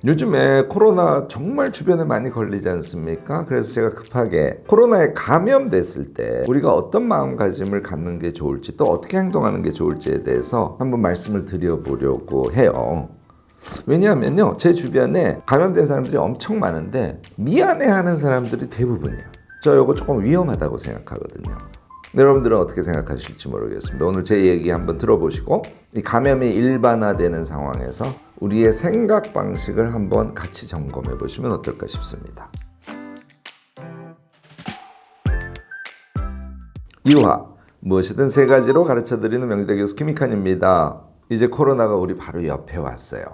요즘에 코로나 정말 주변에 많이 걸리지 않습니까? 그래서 제가 급하게 코로나에 감염됐을 때 우리가 어떤 마음가짐을 갖는 게 좋을지 또 어떻게 행동하는 게 좋을지에 대해서 한번 말씀을 드려보려고 해요. 왜냐하면요, 제 주변에 감염된 사람들이 엄청 많은데 미안해하는 사람들이 대부분이에요. 저 이거 조금 위험하다고 생각하거든요. 여러분들은 어떻게 생각하실지 모르겠습니다. 오늘 제 얘기 한번 들어보시고 이 감염이 일반화되는 상황에서 우리의 생각 방식을 한번 같이 점검해 보시면 어떨까 싶습니다. 유화, 무엇이든 세 가지로 가르쳐드리는 명지대 교수 김익환입니다. 이제 코로나가 우리 바로 옆에 왔어요.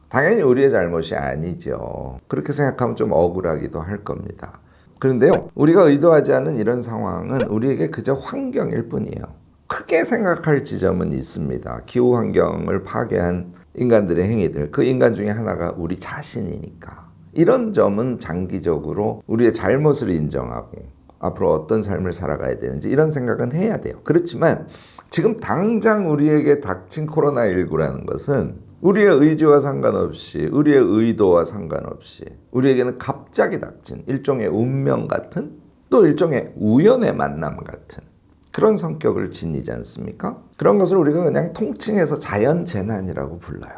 당연히 우리의 잘못이 아니죠. 그렇게 생각하면 좀 억울하기도 할 겁니다. 그런데요, 우리가 의도하지 않은 이런 상황은 우리에게 그저 환경일 뿐이에요. 크게 생각할 지점은 있습니다. 기후 환경을 파괴한 인간들의 행위들, 그 인간 중에 하나가 우리 자신이니까. 이런 점은 장기적으로 우리의 잘못을 인정하고 앞으로 어떤 삶을 살아가야 되는지 이런 생각은 해야 돼요. 그렇지만 지금 당장 우리에게 닥친 코로나19라는 것은 우리의 의지와 상관없이, 우리의 의도와 상관없이 우리에게는 갑자기 닥친 일종의 운명 같은, 또 일종의 우연의 만남 같은 그런 성격을 지니지 않습니까? 그런 것을 우리가 그냥 통칭해서 자연재난이라고 불러요.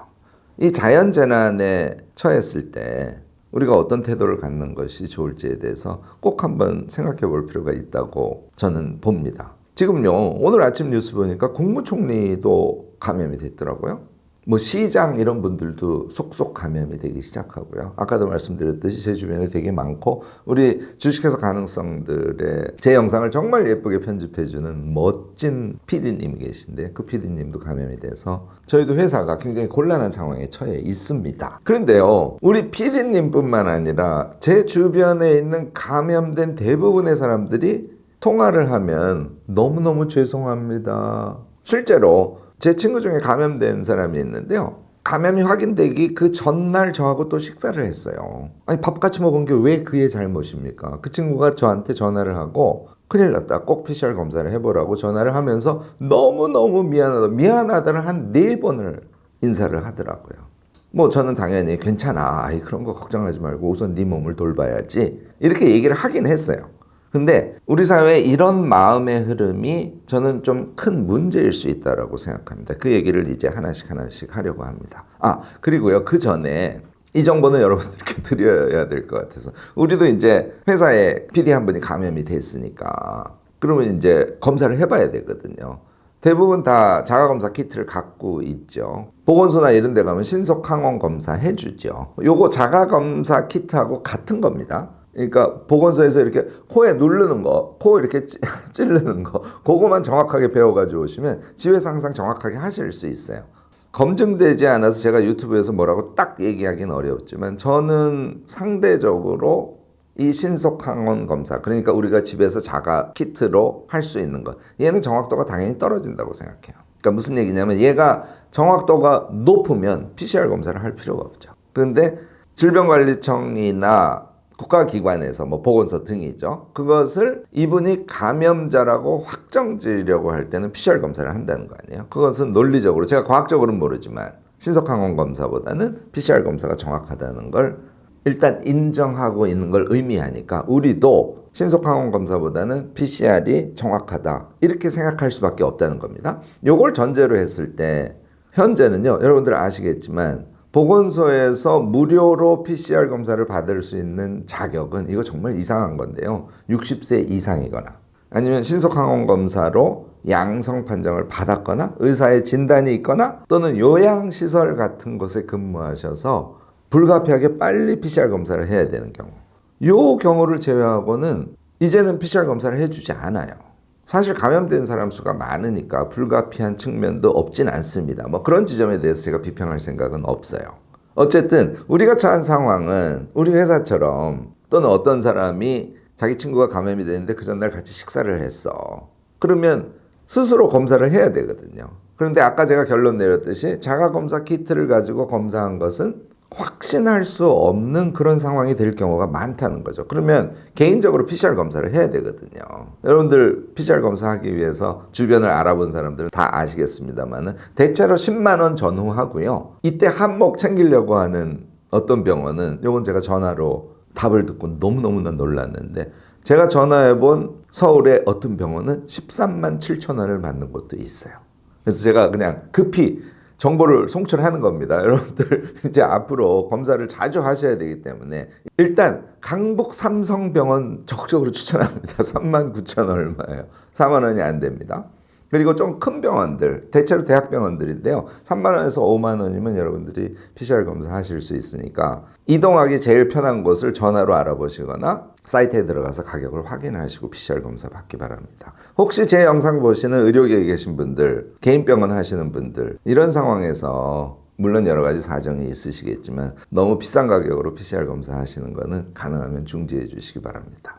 이 자연재난에 처했을 때 우리가 어떤 태도를 갖는 것이 좋을지에 대해서 꼭 한번 생각해 볼 필요가 있다고 저는 봅니다. 지금요, 오늘 아침 뉴스 보니까 국무총리도 감염이 됐더라고요. 뭐 시장 이런 분들도 속속 감염이 되기 시작하고요. 아까도 말씀드렸듯이 제 주변에 되게 많고 우리 주식회사 가능성들의 제 영상을 정말 예쁘게 편집해주는 멋진 PD님이 계신데 그 PD님도 감염이 돼서 저희도 회사가 굉장히 곤란한 상황에 처해 있습니다. 그런데요, 우리 PD님뿐만 아니라 제 주변에 있는 감염된 대부분의 사람들이 통화를 하면 너무너무 죄송합니다. 실제로 제 친구 중에 감염된 사람이 있는데요. 감염이 확인되기 그 전날 저하고 또 식사를 했어요. 아니, 밥 같이 먹은 게 왜 그의 잘못입니까? 그 친구가 저한테 전화를 하고 큰일 났다, 꼭 PCR 검사를 해보라고 전화를 하면서 너무너무 미안하다를 한 4번을 인사를 하더라고요. 뭐 저는 당연히 괜찮아, 아이, 그런 거 걱정하지 말고 우선 네 몸을 돌봐야지 이렇게 얘기를 하긴 했어요. 근데 우리 사회의 이런 마음의 흐름이 저는 좀 큰 문제일 수 있다고 생각합니다. 그 얘기를 이제 하나씩 하려고 합니다. 그리고요, 그 전에 이 정보는 여러분들께 드려야 될 것 같아서, 우리도 이제 회사에 PD 한 분이 감염이 됐으니까 그러면 이제 검사를 해봐야 되거든요. 대부분 다 자가검사 키트를 갖고 있죠. 보건소나 이런 데 가면 신속 항원 검사 해주죠. 요거 자가검사 키트하고 같은 겁니다. 그러니까 보건소에서 이렇게 코에 누르는 거, 코 이렇게 찌르는 거, 그거만 정확하게 배워가지고 오시면 집에서 항상 정확하게 하실 수 있어요. 검증되지 않아서 제가 유튜브에서 뭐라고 딱 얘기하기는 어렵지만 저는 상대적으로 이 신속항원 검사, 그러니까 우리가 집에서 자가 키트로 할 수 있는 것, 얘는 정확도가 당연히 떨어진다고 생각해요. 그러니까 무슨 얘기냐면 얘가 정확도가 높으면 PCR 검사를 할 필요가 없죠. 그런데 질병관리청이나 국가기관에서 뭐 보건소 등이죠. 그것을 이분이 감염자라고 확정지으려고 할 때는 PCR 검사를 한다는 거 아니에요. 그것은 논리적으로, 제가 과학적으로는 모르지만 신속항원 검사보다는 PCR 검사가 정확하다는 걸 일단 인정하고 있는 걸 의미하니까 우리도 신속항원 검사보다는 PCR이 정확하다 이렇게 생각할 수밖에 없다는 겁니다. 요걸 전제로 했을 때 현재는요, 여러분들 아시겠지만 보건소에서 무료로 PCR 검사를 받을 수 있는 자격은, 이거 정말 이상한 건데요, 60세 이상이거나 아니면 신속항원 검사로 양성 판정을 받았거나 의사의 진단이 있거나 또는 요양시설 같은 곳에 근무하셔서 불가피하게 빨리 PCR 검사를 해야 되는 경우, 이 경우를 제외하고는 이제는 PCR 검사를 해주지 않아요. 사실 감염된 사람 수가 많으니까 불가피한 측면도 없진 않습니다. 뭐 그런 지점에 대해서 제가 비평할 생각은 없어요. 어쨌든 우리가 처한 상황은 우리 회사처럼, 또는 어떤 사람이 자기 친구가 감염이 되는데 그 전날 같이 식사를 했어. 그러면 스스로 검사를 해야 되거든요. 그런데 아까 제가 결론 내렸듯이 자가검사 키트를 가지고 검사한 것은 확신할 수 없는 그런 상황이 될 경우가 많다는 거죠. 그러면 개인적으로 PCR 검사를 해야 되거든요. 여러분들 PCR 검사하기 위해서 주변을 알아본 사람들은 다 아시겠습니다만은 대체로 10만 원 전후하고요. 이때 한몫 챙기려고 하는 어떤 병원은 요건 제가 전화로 답을 듣고 너무너무나 놀랐는데 제가 전화해본 서울의 어떤 병원은 13만 7천 원을 받는 곳도 있어요. 그래서 제가 그냥 급히 정보를 송출하는 겁니다. 여러분들 이제 앞으로 검사를 자주 하셔야 되기 때문에 일단 강북 삼성병원 적극적으로 추천합니다. 3만 9천 얼마예요. 4만 원이 안 됩니다. 그리고 좀 큰 병원들, 대체로 대학병원들인데요. 3만 원에서 5만 원이면 여러분들이 PCR 검사 하실 수 있으니까 이동하기 제일 편한 곳을 전화로 알아보시거나 사이트에 들어가서 가격을 확인하시고 PCR 검사 받기 바랍니다. 혹시 제 영상 보시는 의료계에 계신 분들, 개인 병원 하시는 분들 이런 상황에서 물론 여러 가지 사정이 있으시겠지만 너무 비싼 가격으로 PCR 검사 하시는 거는 가능하면 중지해 주시기 바랍니다.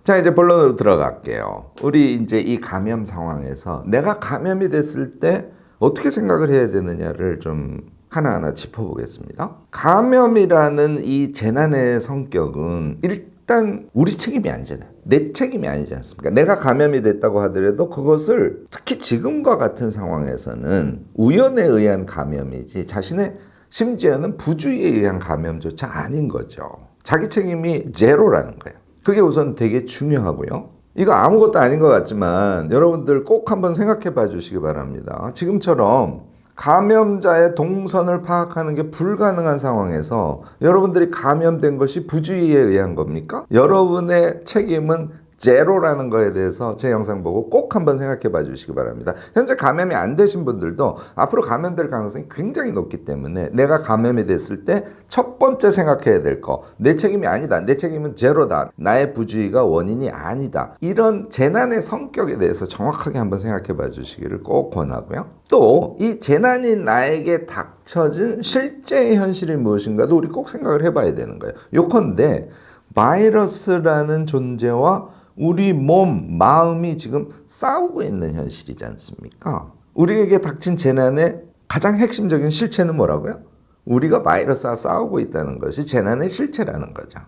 자, 이제 본론으로 들어갈게요. 우리 이제 이 감염 상황에서 내가 감염이 됐을 때 어떻게 생각을 해야 되느냐를 좀 하나하나 짚어보겠습니다. 감염이라는 이 재난의 성격은 일단 우리 책임이 아니잖아요. 내 책임이 아니지 않습니까? 내가 감염이 됐다고 하더라도 그것을 특히 지금과 같은 상황에서는 우연에 의한 감염이지 자신의 심지어는 부주의에 의한 감염조차 아닌 거죠. 자기 책임이 제로라는 거예요. 그게 우선 되게 중요하고요. 이거 아무것도 아닌 것 같지만 여러분들 꼭 한번 생각해 봐 주시기 바랍니다. 지금처럼 감염자의 동선을 파악하는 게 불가능한 상황에서 여러분들이 감염된 것이 부주의에 의한 겁니까? 여러분의 책임은 제로라는 거에 대해서 제 영상 보고 꼭 한번 생각해 봐 주시기 바랍니다. 현재 감염이 안 되신 분들도 앞으로 감염될 가능성이 굉장히 높기 때문에 내가 감염이 됐을 때 첫 번째 생각해야 될 거, 내 책임이 아니다. 내 책임은 제로다. 나의 부주의가 원인이 아니다. 이런 재난의 성격에 대해서 정확하게 한번 생각해 봐 주시기를 꼭 권하고요. 또 이 재난이 나에게 닥쳐진 실제의 현실이 무엇인가도 우리 꼭 생각을 해봐야 되는 거예요. 요컨대 바이러스라는 존재와 우리 몸, 마음이 지금 싸우고 있는 현실이지 않습니까? 우리에게 닥친 재난의 가장 핵심적인 실체는 뭐라고요? 우리가 바이러스와 싸우고 있다는 것이 재난의 실체라는 거죠.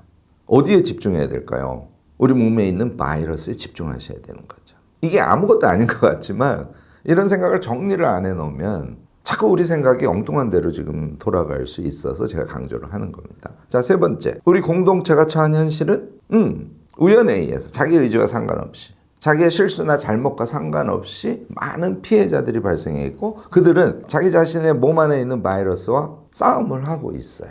어디에 집중해야 될까요? 우리 몸에 있는 바이러스에 집중하셔야 되는 거죠. 이게 아무것도 아닌 것 같지만 이런 생각을 정리를 안 해놓으면 자꾸 우리 생각이 엉뚱한 대로 지금 돌아갈 수 있어서 제가 강조를 하는 겁니다. 자, 세 번째. 우리 공동체가 처한 현실은 우연에 의해서 자기 의지와 상관없이 자기의 실수나 잘못과 상관없이 많은 피해자들이 발생했고 그들은 자기 자신의 몸 안에 있는 바이러스와 싸움을 하고 있어요.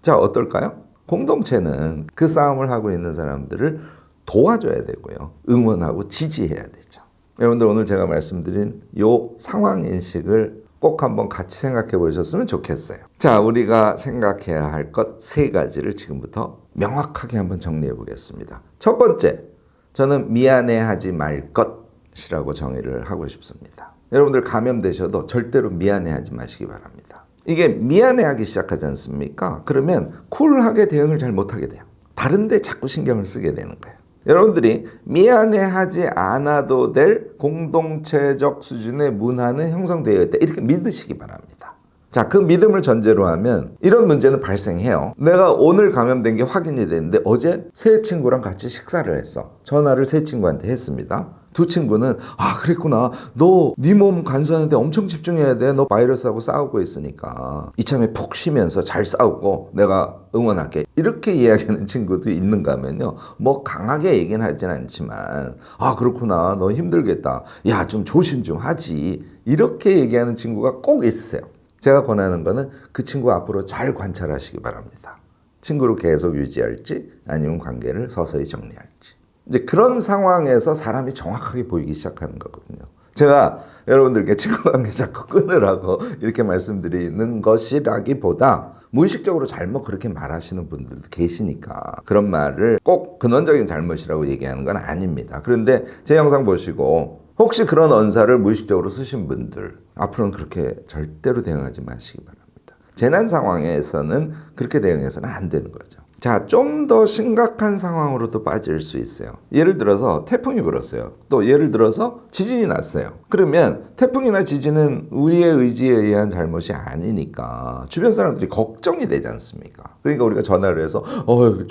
자, 어떨까요? 공동체는 그 싸움을 하고 있는 사람들을 도와줘야 되고요. 응원하고 지지해야 되죠. 여러분들 오늘 제가 말씀드린 요 상황인식을 꼭 한번 같이 생각해 보셨으면 좋겠어요. 자, 우리가 생각해야 할 것 세 가지를 지금부터 명확하게 한번 정리해 보겠습니다. 첫 번째, 저는 미안해하지 말 것이라고 정의를 하고 싶습니다. 여러분들 감염되셔도 절대로 미안해하지 마시기 바랍니다. 이게 미안해하기 시작하지 않습니까? 그러면 쿨하게 대응을 잘 못하게 돼요. 다른 데 자꾸 신경을 쓰게 되는 거예요. 여러분들이 미안해하지 않아도 될 공동체적 수준의 문화는 형성되어 있다. 이렇게 믿으시기 바랍니다. 자, 그 믿음을 전제로 하면 이런 문제는 발생해요. 내가 오늘 감염된 게 확인이 됐는데 어제 세 친구랑 같이 식사를 했어. 전화를 세 친구한테 했습니다. 두 친구는 그랬구나. 너 네 몸 간수하는데 엄청 집중해야 돼. 너 바이러스하고 싸우고 있으니까 이참에 푹 쉬면서 잘 싸우고 내가 응원할게. 이렇게 이야기하는 친구도 있는가 하면요. 뭐 강하게 얘기는 하진 않지만 그렇구나. 너 힘들겠다. 야, 좀 조심 좀 하지. 이렇게 얘기하는 친구가 꼭 있으세요. 제가 권하는 거는 그 친구 앞으로 잘 관찰하시기 바랍니다. 친구로 계속 유지할지 아니면 관계를 서서히 정리할지. 이제 그런 상황에서 사람이 정확하게 보이기 시작하는 거거든요. 제가 여러분들께 친구 관계 자꾸 끊으라고 이렇게 말씀드리는 것이라기보다 무의식적으로 잘못 그렇게 말하시는 분들도 계시니까 그런 말을 꼭 근원적인 잘못이라고 얘기하는 건 아닙니다. 그런데 제 영상 보시고 혹시 그런 언사를 무의식적으로 쓰신 분들 앞으로는 그렇게 절대로 대응하지 마시기 바랍니다. 재난 상황에서는 그렇게 대응해서는 안 되는 거죠. 자, 좀 더 심각한 상황으로도 빠질 수 있어요. 예를 들어서 태풍이 불었어요. 또 예를 들어서 지진이 났어요. 그러면 태풍이나 지진은 우리의 의지에 의한 잘못이 아니니까 주변 사람들이 걱정이 되지 않습니까? 그러니까 우리가 전화를 해서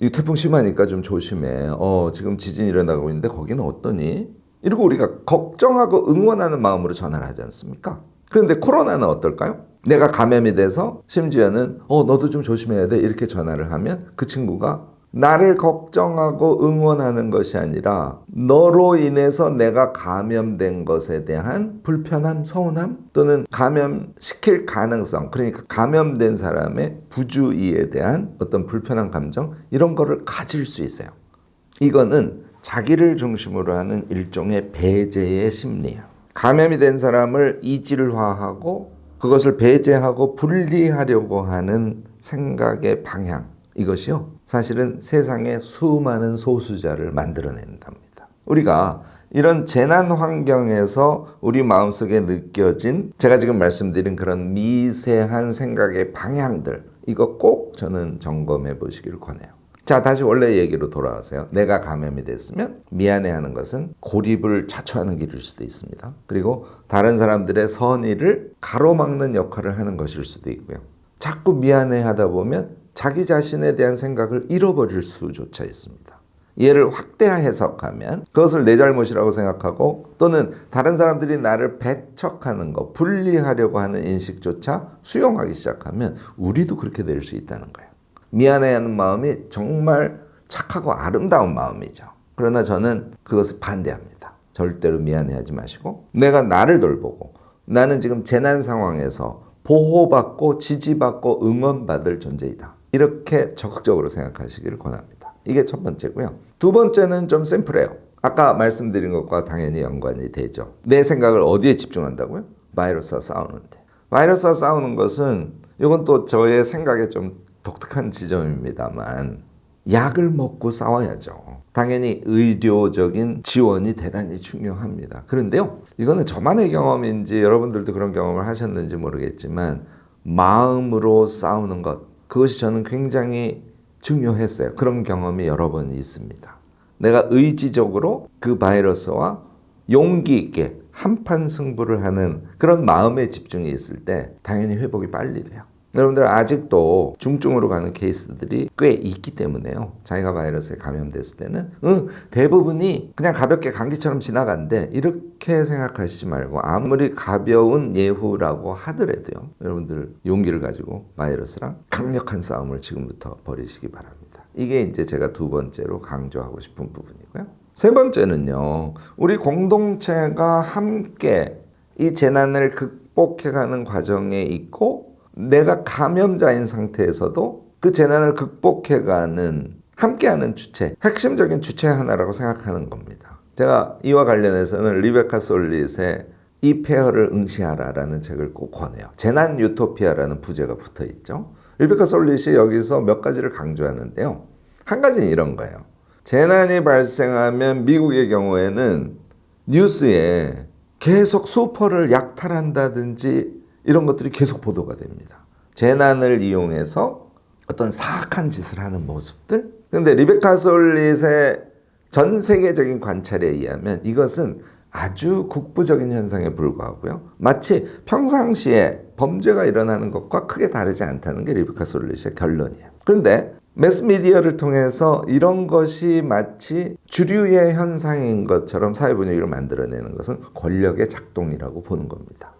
이 태풍 심하니까 좀 조심해. 지금 지진이 일어나고 있는데 거기는 어떠니? 이러고 우리가 걱정하고 응원하는 마음으로 전화를 하지 않습니까? 그런데 코로나는 어떨까요? 내가 감염이 돼서 심지어는 너도 좀 조심해야 돼 이렇게 전화를 하면 그 친구가 나를 걱정하고 응원하는 것이 아니라 너로 인해서 내가 감염된 것에 대한 불편함, 서운함 또는 감염시킬 가능성, 그러니까 감염된 사람의 부주의에 대한 어떤 불편한 감정 이런 거를 가질 수 있어요. 이거는 자기를 중심으로 하는 일종의 배제의 심리예요. 감염이 된 사람을 이질화하고 그것을 배제하고 분리하려고 하는 생각의 방향, 이것이요 사실은 세상에 수많은 소수자를 만들어낸답니다. 우리가 이런 재난 환경에서 우리 마음속에 느껴진 제가 지금 말씀드린 그런 미세한 생각의 방향들, 이거 꼭 저는 점검해 보시길 권해요. 자, 다시 원래 얘기로 돌아가세요. 내가 감염이 됐으면 미안해하는 것은 고립을 자초하는 길일 수도 있습니다. 그리고 다른 사람들의 선의를 가로막는 역할을 하는 것일 수도 있고요. 자꾸 미안해하다 보면 자기 자신에 대한 생각을 잃어버릴 수조차 있습니다. 얘를 확대 해석하면 그것을 내 잘못이라고 생각하고 또는 다른 사람들이 나를 배척하는 것, 분리하려고 하는 인식조차 수용하기 시작하면 우리도 그렇게 될 수 있다는 거예요. 미안해하는 마음이 정말 착하고 아름다운 마음이죠. 그러나 저는 그것을 반대합니다. 절대로 미안해하지 마시고 내가 나를 돌보고 나는 지금 재난 상황에서 보호받고 지지받고 응원받을 존재이다. 이렇게 적극적으로 생각하시기를 권합니다. 이게 첫 번째고요. 두 번째는 좀 심플해요. 아까 말씀드린 것과 당연히 연관이 되죠. 내 생각을 어디에 집중한다고요? 바이러스와 싸우는데. 바이러스와 싸우는 것은 이건 또 저의 생각에 좀 독특한 지점입니다만 약을 먹고 싸워야죠. 당연히 의료적인 지원이 대단히 중요합니다. 그런데요, 이거는 저만의 경험인지 여러분들도 그런 경험을 하셨는지 모르겠지만 마음으로 싸우는 것, 그것이 저는 굉장히 중요했어요. 그런 경험이 여러 번 있습니다. 내가 의지적으로 그 바이러스와 용기 있게 한판 승부를 하는 그런 마음의 집중이 있을 때 당연히 회복이 빨리 돼요. 여러분들 아직도 중증으로 가는 케이스들이 꽤 있기 때문에요. 자기가 바이러스에 감염됐을 때는 대부분이 그냥 가볍게 감기처럼 지나간대 이렇게 생각하시지 말고 아무리 가벼운 예후라고 하더라도요. 여러분들 용기를 가지고 바이러스랑 강력한 싸움을 지금부터 벌이시기 바랍니다. 이게 이제 제가 두 번째로 강조하고 싶은 부분이고요. 세 번째는요. 우리 공동체가 함께 이 재난을 극복해가는 과정에 있고 내가 감염자인 상태에서도 그 재난을 극복해가는 함께하는 주체, 핵심적인 주체 하나라고 생각하는 겁니다. 제가 이와 관련해서는 리베카 솔릿의 이 폐허를 응시하라라는 책을 꼭 권해요. 재난 유토피아라는 부제가 붙어 있죠. 리베카 솔릿이 여기서 몇 가지를 강조하는데요. 한 가지는 이런 거예요. 재난이 발생하면 미국의 경우에는 뉴스에 계속 슈퍼를 약탈한다든지 이런 것들이 계속 보도가 됩니다. 재난을 이용해서 어떤 사악한 짓을 하는 모습들. 그런데 리베카 솔릿의 전 세계적인 관찰에 의하면 이것은 아주 국부적인 현상에 불과하고요. 마치 평상시에 범죄가 일어나는 것과 크게 다르지 않다는 게 리베카 솔릿의 결론이에요. 그런데 매스미디어를 통해서 이런 것이 마치 주류의 현상인 것처럼 사회 분위기를 만들어내는 것은 권력의 작동이라고 보는 겁니다.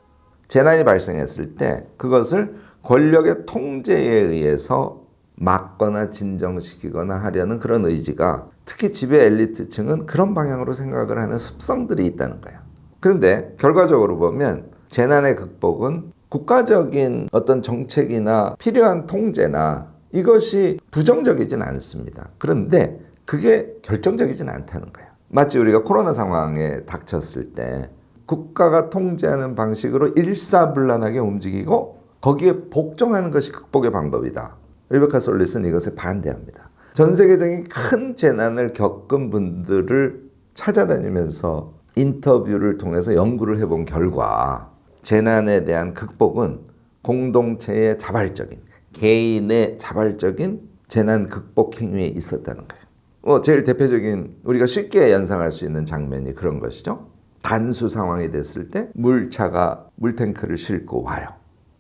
재난이 발생했을 때 그것을 권력의 통제에 의해서 막거나 진정시키거나 하려는 그런 의지가 특히 지배 엘리트층은 그런 방향으로 생각을 하는 습성들이 있다는 거예요. 그런데 결과적으로 보면 재난의 극복은 국가적인 어떤 정책이나 필요한 통제나 이것이 부정적이진 않습니다. 그런데 그게 결정적이진 않다는 거예요. 마치 우리가 코로나 상황에 닥쳤을 때 국가가 통제하는 방식으로 일사불란하게 움직이고 거기에 복종하는 것이 극복의 방법이다. 리베카 솔릿은 이것에 반대합니다. 전 세계적인 큰 재난을 겪은 분들을 찾아다니면서 인터뷰를 통해서 연구를 해본 결과 재난에 대한 극복은 공동체의 자발적인, 개인의 자발적인 재난 극복 행위에 있었다는 거예요. 제일 대표적인 우리가 쉽게 연상할 수 있는 장면이 그런 것이죠. 단수 상황이 됐을 때 물차가 물탱크를 싣고 와요.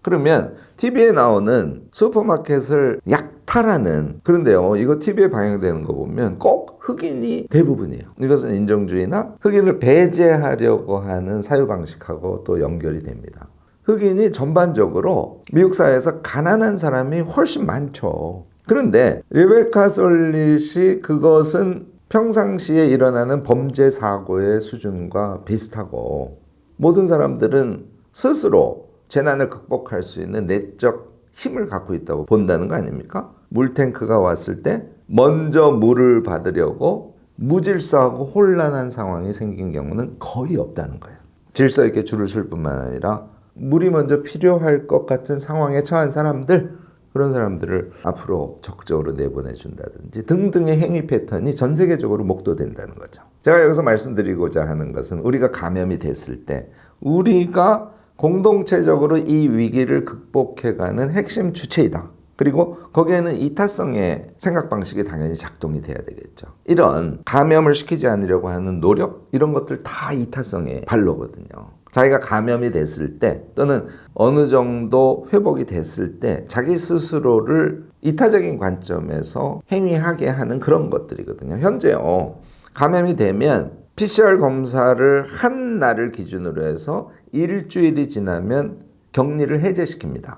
그러면 TV에 나오는 슈퍼마켓을 약탈하는, 그런데요, 이거 TV에 방영되는 거 보면 꼭 흑인이 대부분이에요. 이것은 인종주의나 흑인을 배제하려고 하는 사유방식하고 또 연결이 됩니다. 흑인이 전반적으로 미국 사회에서 가난한 사람이 훨씬 많죠. 그런데 리베카 솔릿이 그것은 평상시에 일어나는 범죄 사고의 수준과 비슷하고 모든 사람들은 스스로 재난을 극복할 수 있는 내적 힘을 갖고 있다고 본다는 거 아닙니까? 물탱크가 왔을 때 먼저 물을 받으려고 무질서하고 혼란한 상황이 생긴 경우는 거의 없다는 거예요. 질서 있게 줄을 설 뿐만 아니라 물이 먼저 필요할 것 같은 상황에 처한 사람들, 그런 사람들을 앞으로 적극적으로 내보내준다든지 등등의 행위 패턴이 전 세계적으로 목도된다는 거죠. 제가 여기서 말씀드리고자 하는 것은 우리가 감염이 됐을 때 우리가 공동체적으로 이 위기를 극복해가는 핵심 주체이다. 그리고 거기에는 이타성의 생각 방식이 당연히 작동이 돼야 되겠죠. 이런 감염을 시키지 않으려고 하는 노력, 이런 것들 다 이타성의 발로거든요. 자기가 감염이 됐을 때 또는 어느 정도 회복이 됐을 때 자기 스스로를 이타적인 관점에서 행위하게 하는 그런 것들이거든요. 현재요, 감염이 되면 PCR 검사를 한 날을 기준으로 해서 일주일이 지나면 격리를 해제시킵니다.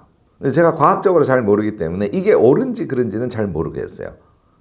제가 과학적으로 잘 모르기 때문에 이게 옳은지 그른지는 잘 모르겠어요.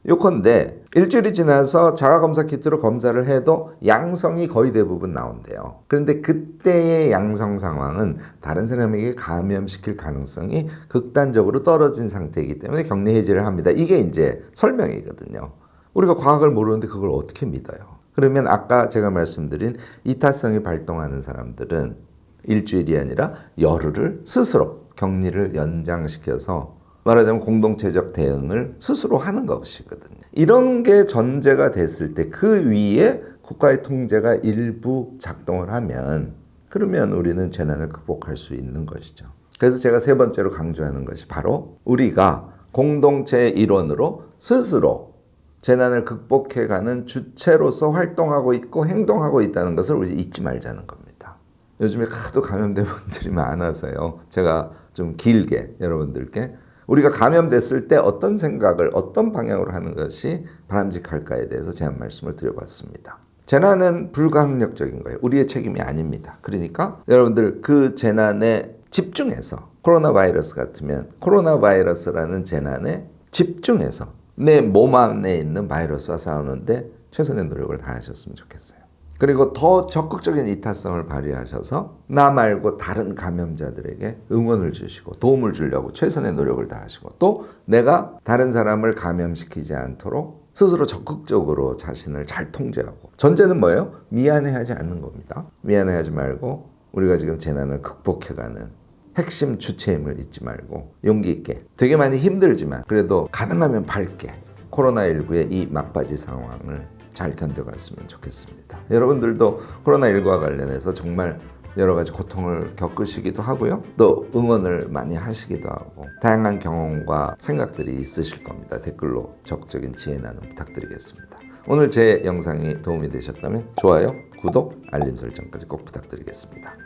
요컨대 일주일이 지나서 자가검사 키트로 검사를 해도 양성이 거의 대부분 나온대요. 그런데 그때의 양성 상황은 다른 사람에게 감염시킬 가능성이 극단적으로 떨어진 상태이기 때문에 격리 해제를 합니다. 이게 이제 설명이거든요. 우리가 과학을 모르는데 그걸 어떻게 믿어요? 그러면 아까 제가 말씀드린 이타성이 발동하는 사람들은 일주일이 아니라 열흘을 스스로 격리를 연장시켜서 말하자면 공동체적 대응을 스스로 하는 것이거든요. 이런 게 전제가 됐을 때 그 위에 국가의 통제가 일부 작동을 하면 그러면 우리는 재난을 극복할 수 있는 것이죠. 그래서 제가 세 번째로 강조하는 것이 바로 우리가 공동체의 일원으로 스스로 재난을 극복해가는 주체로서 활동하고 있고 행동하고 있다는 것을 우리 잊지 말자는 겁니다. 요즘에 하도 감염된 분들이 많아서요. 제가 좀 길게 여러분들께 우리가 감염됐을 때 어떤 생각을 어떤 방향으로 하는 것이 바람직할까에 대해서 제가 말씀을 드려봤습니다. 재난은 불가항력적인 거예요. 우리의 책임이 아닙니다. 그러니까 여러분들 그 재난에 집중해서 코로나 바이러스 같으면 코로나 바이러스라는 재난에 집중해서 내 몸 안에 있는 바이러스와 싸우는데 최선의 노력을 다하셨으면 좋겠어요. 그리고 더 적극적인 이타성을 발휘하셔서 나 말고 다른 감염자들에게 응원을 주시고 도움을 주려고 최선의 노력을 다하시고 또 내가 다른 사람을 감염시키지 않도록 스스로 적극적으로 자신을 잘 통제하고 전제는 뭐예요? 미안해하지 않는 겁니다. 미안해하지 말고 우리가 지금 재난을 극복해가는 핵심 주체임을 잊지 말고 용기 있게 되게 많이 힘들지만 그래도 가능하면 밝게 코로나19의 이 막바지 상황을 잘 견뎌갔으면 좋겠습니다. 여러분들도 코로나19와 관련해서 정말 여러 가지 고통을 겪으시기도 하고요. 또 응원을 많이 하시기도 하고 다양한 경험과 생각들이 있으실 겁니다. 댓글로 적극적인 지혜 나눔 부탁드리겠습니다. 오늘 제 영상이 도움이 되셨다면 좋아요, 구독, 알림 설정까지 꼭 부탁드리겠습니다.